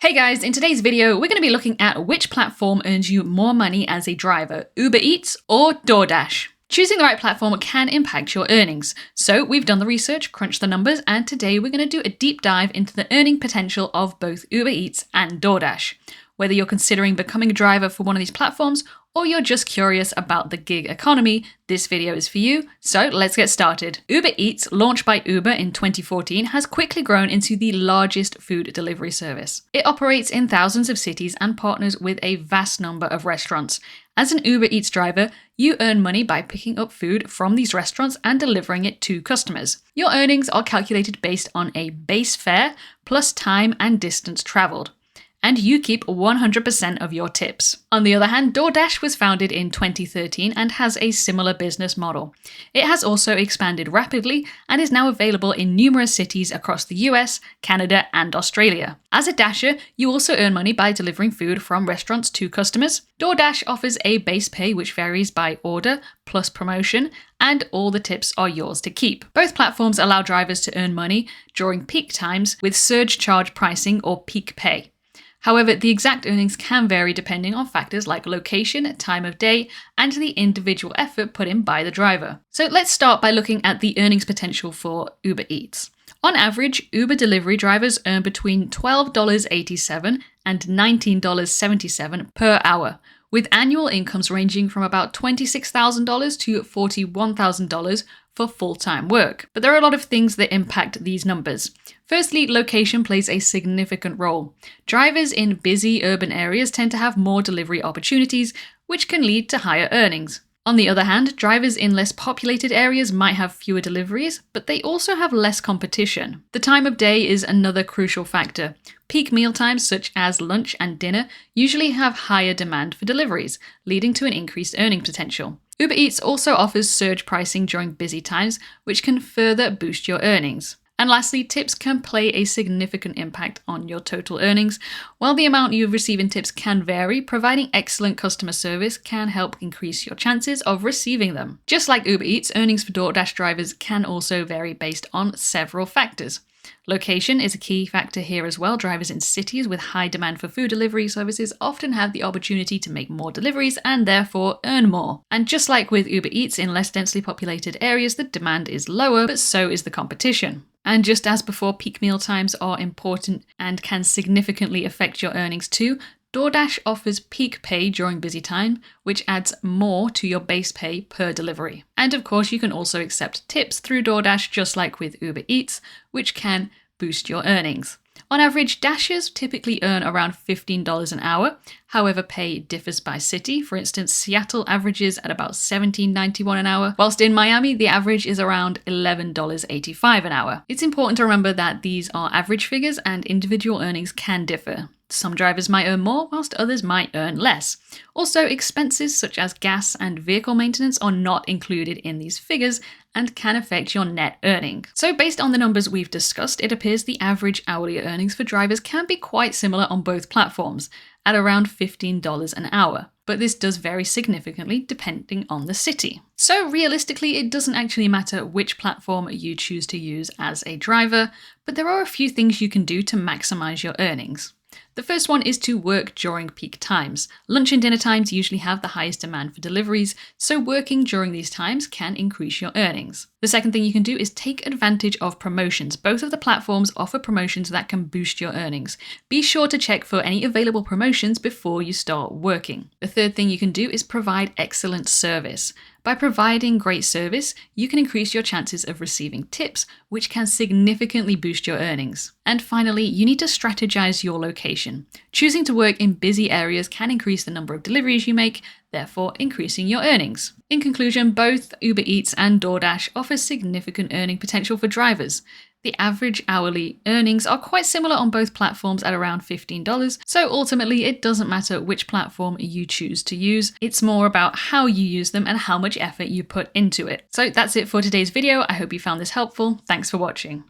Hey guys, in today's video, we're going to be looking at which platform earns you more money as a driver, Uber Eats or DoorDash. Choosing the right platform can impact your earnings. So we've done the research, crunched the numbers, and today we're going to do a deep dive into the earning potential of both Uber Eats and DoorDash. Whether you're considering becoming a driver for one of these platforms or you're just curious about the gig economy, this video is for you. So let's get started. Uber Eats, launched by Uber in 2014, has quickly grown into the largest food delivery service. It operates in thousands of cities and partners with a vast number of restaurants. As an Uber Eats driver, you earn money by picking up food from these restaurants and delivering it to customers. Your earnings are calculated based on a base fare plus time and distance traveled, and you keep 100% of your tips. On the other hand, DoorDash was founded in 2013 and has a similar business model. It has also expanded rapidly and is now available in numerous cities across the US, Canada, and Australia. As a Dasher, you also earn money by delivering food from restaurants to customers. DoorDash offers a base pay which varies by order plus promotion, and all the tips are yours to keep. Both platforms allow drivers to earn money during peak times with surge charge pricing or peak pay. However, the exact earnings can vary depending on factors like location, time of day, and the individual effort put in by the driver. So let's start by looking at the earnings potential for Uber Eats. On average, Uber delivery drivers earn between $12.87 and $19.77 per hour, with annual incomes ranging from about $26,000 to $41,000 for full-time work. But there are a lot of things that impact these numbers. Firstly, location plays a significant role. Drivers in busy urban areas tend to have more delivery opportunities, which can lead to higher earnings. On the other hand, drivers in less populated areas might have fewer deliveries, but they also have less competition. The time of day is another crucial factor. Peak meal times such as lunch and dinner usually have higher demand for deliveries, leading to an increased earning potential. Uber Eats also offers surge pricing during busy times, which can further boost your earnings. And lastly, tips can play a significant impact on your total earnings. While the amount you receive in tips can vary, providing excellent customer service can help increase your chances of receiving them. Just like Uber Eats, earnings for DoorDash drivers can also vary based on several factors. Location is a key factor here as well. Drivers in cities with high demand for food delivery services often have the opportunity to make more deliveries and therefore earn more. And just like with Uber Eats, in less densely populated areas, the demand is lower, but so is the competition. And just as before, peak meal times are important and can significantly affect your earnings too. DoorDash offers peak pay during busy time, which adds more to your base pay per delivery. And of course, you can also accept tips through DoorDash, just like with Uber Eats, which can boost your earnings. On average, Dashers typically earn around $15 an hour. However, pay differs by city. For instance, Seattle averages at about $17.91 an hour, whilst in Miami, the average is around $11.85 an hour. It's important to remember that these are average figures and individual earnings can differ. Some drivers might earn more, whilst others might earn less. Also, expenses such as gas and vehicle maintenance are not included in these figures and can affect your net earning. So based on the numbers we've discussed, it appears the average hourly earnings for drivers can be quite similar on both platforms, at around $15 an hour. But this does vary significantly depending on the city. So realistically, it doesn't actually matter which platform you choose to use as a driver, but there are a few things you can do to maximize your earnings. The first one is to work during peak times. Lunch and dinner times usually have the highest demand for deliveries, so working during these times can increase your earnings. The second thing you can do is take advantage of promotions. Both of the platforms offer promotions that can boost your earnings. Be sure to check for any available promotions before you start working. The third thing you can do is provide excellent service. By providing great service, you can increase your chances of receiving tips, which can significantly boost your earnings. And finally, you need to strategize your location. Choosing to work in busy areas can increase the number of deliveries you make, therefore increasing your earnings. In conclusion, both Uber Eats and DoorDash offer significant earning potential for drivers. The average hourly earnings are quite similar on both platforms at around $15, so ultimately it doesn't matter which platform you choose to use, it's more about how you use them and how much effort you put into it. So that's it for today's video. I hope you found this helpful. Thanks for watching.